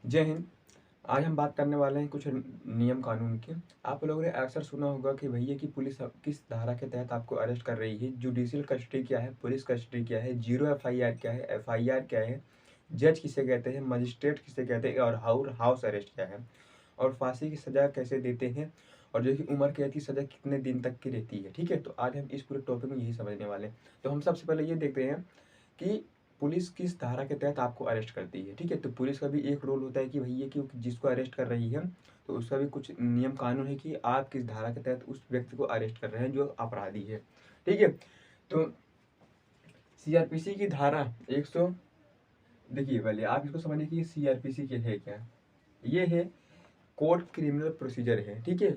जय हिंद। आज हम बात करने वाले हैं कुछ नियम कानून के। आप लोगों ने अक्सर सुना होगा कि भैया कि पुलिस किस धारा के तहत आपको अरेस्ट कर रही है, जुडिशियल कस्टडी क्या है, पुलिस कस्टडी क्या है, जीरो एफआईआर क्या है, एफआईआर क्या है, जज किसे कहते हैं, मजिस्ट्रेट किसे कहते हैं, और हाउस अरेस्ट क्या है, और फांसी की सज़ा कैसे देते हैं, और जो कि उम्र कैद की सज़ा कितने दिन तक की रहती है। ठीक है, तो आज हम इस पूरे टॉपिक में यही समझने वाले हैं। तो हम सबसे पहले ये देखते हैं कि पुलिस किस धारा के तहत आपको अरेस्ट करती है। ठीक है, तो पुलिस का भी एक रोल होता है कि भैया कि जिसको अरेस्ट कर रही है तो उसका भी कुछ नियम कानून है कि आप किस धारा के तहत उस व्यक्ति को अरेस्ट कर रहे हैं जो अपराधी है। ठीक है, तो सीआरपीसी की धारा 100, देखिए पहले आप इसको समझिए कि सीआरपीसी के है क्या। ये है कोड क्रिमिनल प्रोसीजर है। ठीक है,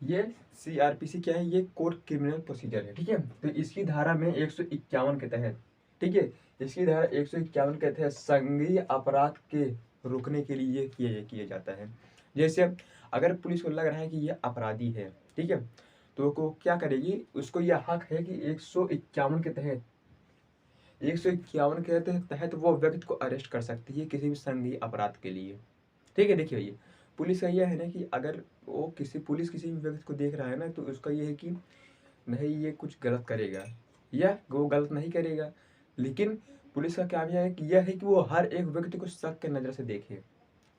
ये सीआरपीसी क्या है, ये कोड क्रिमिनल प्रोसीजर है। ठीक है, तो इसकी धारा में 151 के तहत, ठीक है, इसकी धारा 151 के तहत संज्ञेय अपराध के रोकने के लिए ये किया जाता है। जैसे अगर पुलिस को लग रहा है कि ये अपराधी है, ठीक है, तो वो क्या करेगी, उसको यह हक है कि 151 के तहत 151 के तहत वो व्यक्ति को अरेस्ट कर सकती है किसी भी संज्ञेय अपराध के लिए। ठीक है, देखिए भैया पुलिस का यह है ना कि अगर वो पुलिस किसी भी व्यक्ति को देख रहा है ना तो उसका ये है कि नहीं ये कुछ गलत करेगा या वो गलत नहीं करेगा, लेकिन पुलिस का काम यह है कि वो हर एक व्यक्ति को शक के नज़र से देखे।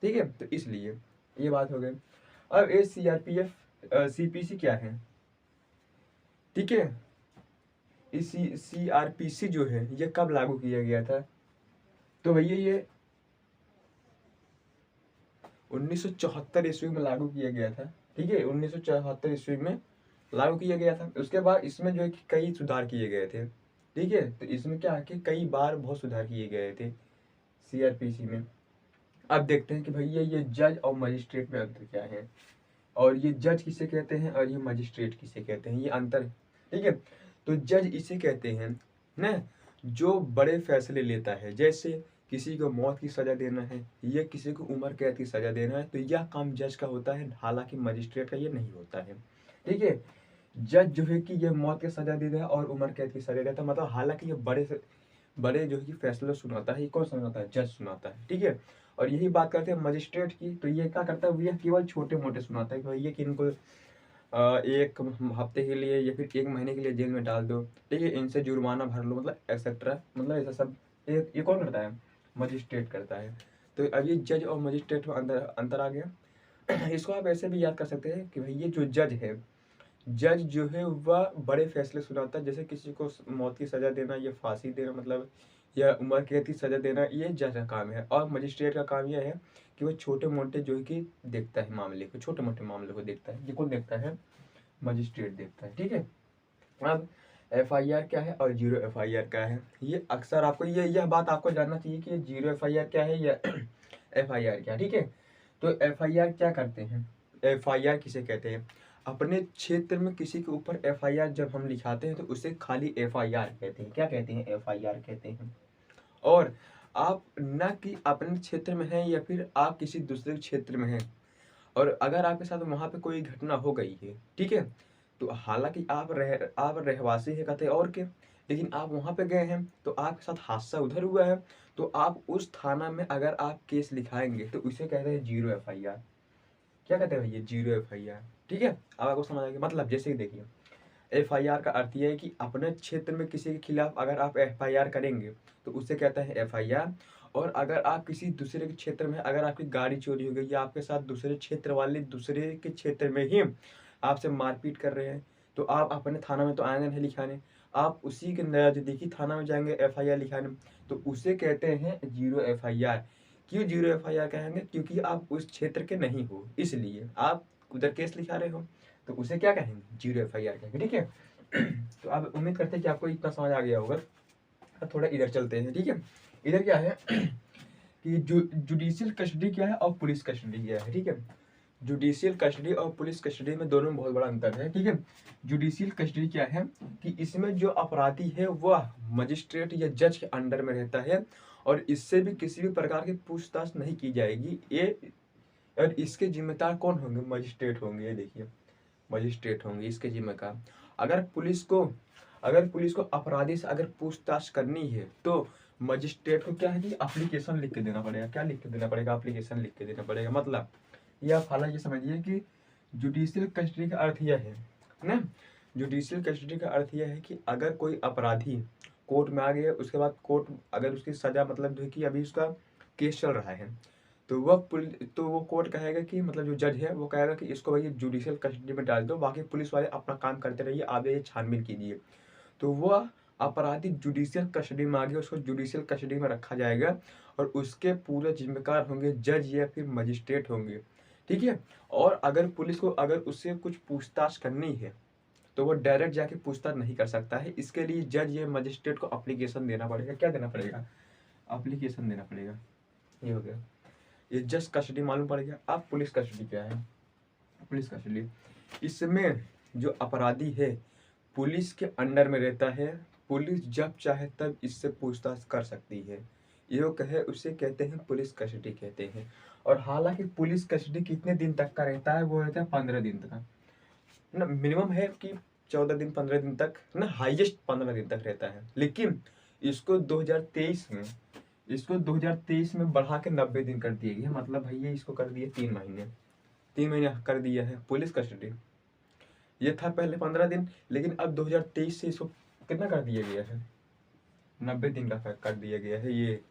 ठीक है, तो इसलिए ये बात हो गई। अब ये सीआरपीएफ सीपीसी क्या है। ठीक है, इस सीआरपीसी जो है ये कब लागू किया गया था, तो भैया ये 1974 ईस्वी में लागू किया गया था। ठीक है, 1974 ईस्वी में लागू किया गया था। उसके बाद इसमें जो है कि कई सुधार किए गए थे। ठीक है, तो इसमें क्या है कि कई बार बहुत सुधार किए गए थे सीआरपीसी में। अब देखते हैं कि भैया ये जज और मजिस्ट्रेट में अंतर क्या है, और ये जज किसे कहते हैं और ये मजिस्ट्रेट किसे कहते हैं, ये अंतर है। ठीक है, तो जज इसे कहते हैं ना जो बड़े फैसले लेता है, जैसे किसी को मौत की सज़ा देना है या किसी को उम्र कैद की सज़ा देना है, तो यह काम जज का होता है, हालांकि मजिस्ट्रेट का ये नहीं होता है। ठीक है, जज जो है कि ये मौत की सज़ा देता है और उम्र कैद की सज़ा देता है, मतलब हालांकि ये बड़े जो है कि फैसले सुनाता है, ये कौन सुनाता है, जज सुनाता है। ठीक है, और यही बात करते हैं मजिस्ट्रेट की, तो ये क्या करता है, ये केवल छोटे मोटे सुनाता है कि भैया कि इनको एक हफ्ते के लिए या फिर एक महीने के लिए जेल में डाल दो। ठीक है, इनसे जुर्माना भर लो, मतलब एक्सेट्रा, मतलब ऐसा सब ये कौन करता है, मजिस्ट्रेट करता है। तो अब ये जज और मजिस्ट्रेट में अंदर अंतर आ गया। इसको आप ऐसे भी याद कर सकते हैं कि भाई ये जो जज है, जज जो है वह बड़े फैसले सुनाता है, जैसे किसी को मौत की सज़ा देना या फांसी देना, मतलब या उम्र कैद की सज़ा देना, ये जज का काम है। और मजिस्ट्रेट का काम यह है कि वह छोटे मोटे जो है कि देखता है मामले को, छोटे मोटे मामले को देखता है। ये कौन देखता है, मजिस्ट्रेट देखता है। ठीक है, अब एफआईआर क्या है और जीरो एफआईआर क्या है, ये अक्सर आपको यह बात आपको जानना चाहिए कि जीरो एफआईआर क्या है या एफआईआर क्या है। ठीक है, तो एफआईआर क्या करते हैं, एफआईआर किसे कहते हैं, अपने क्षेत्र में किसी के ऊपर एफआईआर जब हम लिखाते हैं तो उसे खाली एफआईआर कहते हैं। क्या कहते हैं, एफआईआर कहते हैं। और आप ना कि अपने क्षेत्र में हैं या फिर आप किसी दूसरे क्षेत्र में हैं, और अगर आपके साथ वहाँ पे कोई घटना हो गई है, ठीक है, तो हालांकि आप रहवासी है कतई और के, लेकिन आप वहाँ पे गए हैं तो आपके साथ हादसा उधर हुआ है, तो आप उस थाना में अगर आप केस लिखाएंगे तो उसे कहते हैं जीरो एफआईआर। क्या कहते हैं भैया, जीरो एफआईआर। ठीक है, अब आपको समझ आ गया, मतलब जैसे कि देखिए एफआईआर का अर्थ यह है कि अपने क्षेत्र में किसी के खिलाफ अगर आप एफआईआर करेंगे तो उससे कहते हैं एफआईआर। और अगर आप किसी दूसरे के क्षेत्र में, अगर आपकी गाड़ी चोरी हो गई या आपके साथ दूसरे क्षेत्र वाले दूसरे के क्षेत्र में ही आपसे मारपीट कर रहे हैं, तो आप अपने थाना में तो आएंगे नहीं लिखाने, आप उसी के नज़दीकी थाना में जाएंगे एफआईआर लिखाने, तो उसे कहते हैं जीरो एफआईआर। क्यों जीरो एफआईआर कहेंगे, क्योंकि आप उस क्षेत्र के नहीं हो, इसलिए आप उधर केस लिखा रहे हो, तो उसे क्या कहेंगे, जीरो एफआईआर कहेंगे। ठीक है, तो आप उम्मीद करते हैं कि आपको इतना समझ आ गया होगा। अब थोड़ा इधर चलते हैं। ठीक है, इधर क्या है कि जुडिशियल कस्टडी क्या है और पुलिस कस्टडी क्या है। ठीक है, जुडिशियल कस्टडी और पुलिस कस्टडी में दोनों में बहुत बड़ा अंतर है। ठीक है, जुडिशियल कस्टडी क्या है कि इसमें जो अपराधी है वह मजिस्ट्रेट या जज के अंडर में रहता है, और इससे भी किसी भी प्रकार की पूछताछ नहीं की जाएगी। ये और इसके जिम्मेदार कौन होंगे, मजिस्ट्रेट होंगे। ये देखिए मजिस्ट्रेट होंगे इसके जिम्मेदार। अगर पुलिस को अपराधी से अगर पूछताछ करनी है तो मजिस्ट्रेट को क्या है कि एप्लीकेशन लिख के देना पड़ेगा। क्या लिख के देना पड़ेगा? एप्लीकेशन लिख के देना पड़ेगा। मतलब ये आप हालांकि समझिए कि जुडिशियल कस्टडी का अर्थ यह है ना, जुडिशियल कस्टडी का अर्थ यह है कि अगर कोई अपराधी कोर्ट में आ गया, उसके बाद कोर्ट अगर उसकी सजा मतलब जो है कि अभी उसका केस चल रहा है, तो वो कोर्ट कहेगा कि मतलब जो जज है वो कहेगा कि इसको भाई जुडिशियल कस्टडी में डाल दो, बाकी पुलिस वाले अपना काम करते रहिए, आप ये छानबीन कीजिए। तो वह अपराधी जुडिशियल कस्टडी में आ गया, उसको जुडिशियल कस्टडी में रखा जाएगा और उसके पूरे जिम्मेदार होंगे जज या फिर मजिस्ट्रेट होंगे, ठीक है। और अगर पुलिस को अगर उससे कुछ पूछताछ करनी है तो वो डायरेक्ट जाके पूछताछ नहीं कर सकता है। इसके लिए जज या मजिस्ट्रेट को एप्लीकेशन देना पड़ेगा। क्या देना पड़ेगा? एप्लीकेशन देना पड़ेगा। ये हो गया। ये जज कस्टडी मालूम पड़ गया। अब पुलिस कस्टडी क्या है? पुलिस कस्टडी, इसमें जो अपराधी है पुलिस के अंडर में रहता है, पुलिस जब चाहे तब इससे पूछताछ कर सकती है, ये कहे उसे कहते हैं पुलिस कस्टडी कहते हैं। और हालांकि पुलिस कस्टडी कितने दिन तक का रहता है? वो रहता है 15 दिन तक ना, मिनिमम है कि 14 दिन 15 दिन तक ना, हाईएस्ट 15 दिन तक रहता है। लेकिन इसको 2023 में बढ़ा के 90 दिन कर दिया गया। मतलब भैया इसको कर दिए 3 महीने कर दिया है पुलिस कस्टडी। ये था पहले 15 दिन, लेकिन अब 2023 से इसको कितना कर दिया गया है? 90 दिन का कर दिया गया है। ये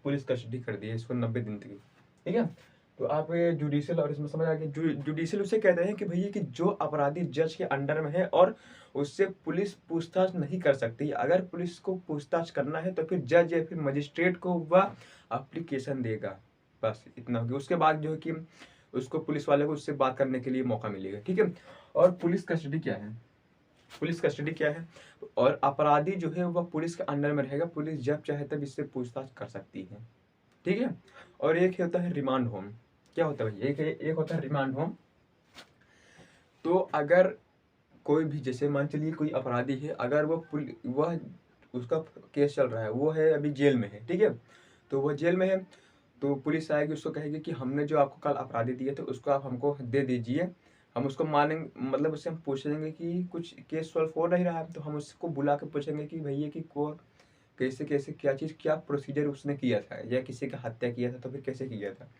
पुलिस कस्टडी कर दिया इसको 90 दिन तक, ठीक है। तो आप जुडिशियल और इसमें समझ आ गया। जुडिशियल उसे कहते हैं कि भैया कि जो अपराधी जज के अंडर में है और उससे पुलिस पूछताछ नहीं कर सकती। अगर पुलिस को पूछताछ करना है तो फिर जज या फिर मजिस्ट्रेट को वह एप्लीकेशन देगा, बस इतना हो गया। उसके बाद जो है कि उसको पुलिस वाले को उससे बात करने के लिए मौका मिलेगा, ठीक है। और पुलिस कस्टडी क्या है? पुलिस कस्टडी क्या है? और अपराधी जो है वह पुलिस के अंडर में रहेगा, पुलिस जब चाहे तब इससे पूछताछ कर सकती है, ठीक है। और एक होता है रिमांड होम। क्या होता है भैया? एक होता है रिमांड होम। तो अगर कोई भी, जैसे मान चलिए कोई अपराधी है, अगर वह उसका केस चल रहा है, वो है अभी जेल में है, ठीक है। तो वह जेल में है, तो पुलिस आएगी, उसको कहेगी कि हमने जो आपको कल अपराधी दिए थे उसको आप हमको दे दीजिए। हम उसको मानेंगे, मतलब उससे हम पूछेंगे कि कुछ केस सॉल्व हो नहीं रहा है, तो हम उसको बुला के पूछेंगे कि भैया कि को कैसे कैसे क्या चीज़ क्या प्रोसीजर उसने किया था, या किसी का हत्या किया था तो फिर कैसे किया था।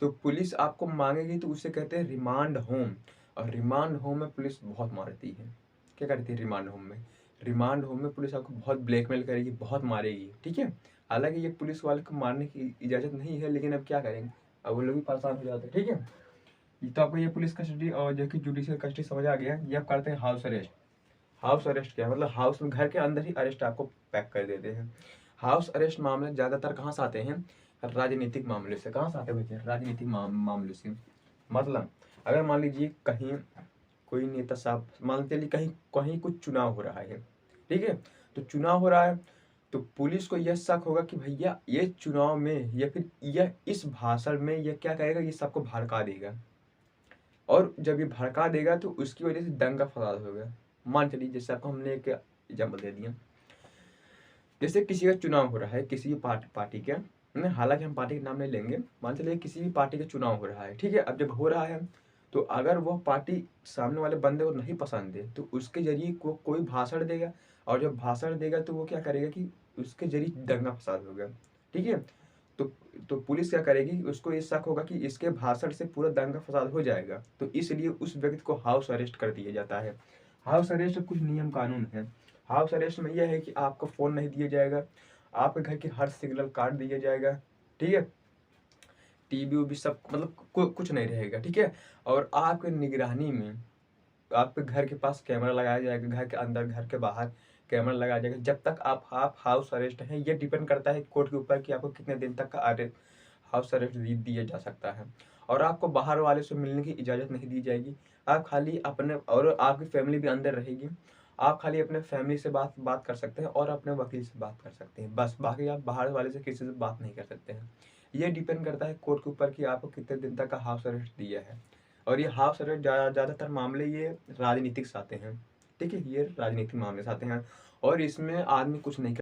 तो पुलिस आपको मांगेगी, तो उसे कहते हैं रिमांड होम। और रिमांड होम में पुलिस बहुत मारती है। क्या करती है रिमांड होम में? रिमांड होम में पुलिस आपको बहुत ब्लैकमेल करेगी, बहुत मारेगी, ठीक है। हालांकि ये पुलिस वाले को मारने की इजाज़त नहीं है, लेकिन अब क्या करेंगे, अब वो लोग भी परेशान हो जाते हैं, ठीक है। तो आपको ये पुलिस कस्टडी और जो कि जुडिशियल कस्टडी समझ आ गया। ये आप करते हैं हाउस अरेस्ट। हाउस अरेस्ट क्या है? मतलब हाउस में, घर के अंदर ही अरेस्ट आपको पैक कर देते हैं। हाउस अरेस्ट मामले ज़्यादातर कहाँ से आते हैं? राजनीतिक मामले से। कहाँ से आते हैं भैया? राजनीतिक मामले से। मतलब अगर मान लीजिए कहीं कोई नेता साहब, मान चलिए कहीं कहीं कुछ चुनाव हो रहा है, ठीक है। तो चुनाव हो रहा है, तो पुलिस को यह शक होगा कि भैया ये चुनाव में या फिर यह इस भाषण में यह क्या कहेगा, ये सबको भड़का देगा। और जब ये भड़का देगा तो उसकी वजह से दंगा फसाद होगा। मान चलिए जैसे आपको हमने एक एग्जाम्पल दे दिया, जैसे किसी का चुनाव हो रहा है, किसी भी पार्टी का, हालांकि हम पार्टी का नाम नहीं लेंगे, मान चलिए किसी भी पार्टी का चुनाव हो रहा है, ठीक है। अब जब हो रहा है तो अगर वह पार्टी सामने वाले बंदे को नहीं पसंद है तो उसके जरिए कोई भाषण देगा, और जब भाषण देगा तो वो क्या करेगा कि उसके जरिए दंगा फसाद होगा, ठीक है। तो तो पुलिस क्या करेगी, उसको ये शक होगा कि इसके भाषण से पूरा दंगा फसाद हो जाएगा, तो इसलिए उस व्यक्ति को हाउस अरेस्ट कर दिया जाता है। हाउस अरेस्ट कुछ नियम कानून है। हाउस अरेस्ट में यह है कि आपको फ़ोन नहीं दिया जाएगा, आपके घर के हर सिग्नल काट दिया जाएगा, ठीक है। टीवी भी सब मतलब कुछ नहीं रहेगा, ठीक है। और आपके निगरानी में आपके घर के पास कैमरा लगाया जाएगा, घर के अंदर घर के बाहर कैमरा लगाया जाएगा जब तक आप हाउस अरेस्ट हैं। ये डिपेंड करता है कोर्ट के ऊपर कि आपको कितने दिन तक का हाउस अरेस्ट दिया जा सकता है। और आपको बाहर वाले से मिलने की इजाज़त नहीं दी जाएगी। आप खाली अपने, और आपकी फैमिली भी अंदर रहेगी, आप खाली अपने फैमिली से बात कर सकते हैं और अपने वकील से बात कर सकते हैं, बस। बाकी आप बाहर वाले से किसी से बात नहीं कर सकते हैं। ये डिपेंड करता है कोर्ट के ऊपर कि आपको कितने दिन तक का हाउस अरेस्ट दिया है। और ये हाउस अरेस्ट ज़्यादातर मामले ये राजनीतिक से आते हैं, ठीक है। ये राजनीतिक मामले से आते हैं और इसमें आदमी कुछ नहीं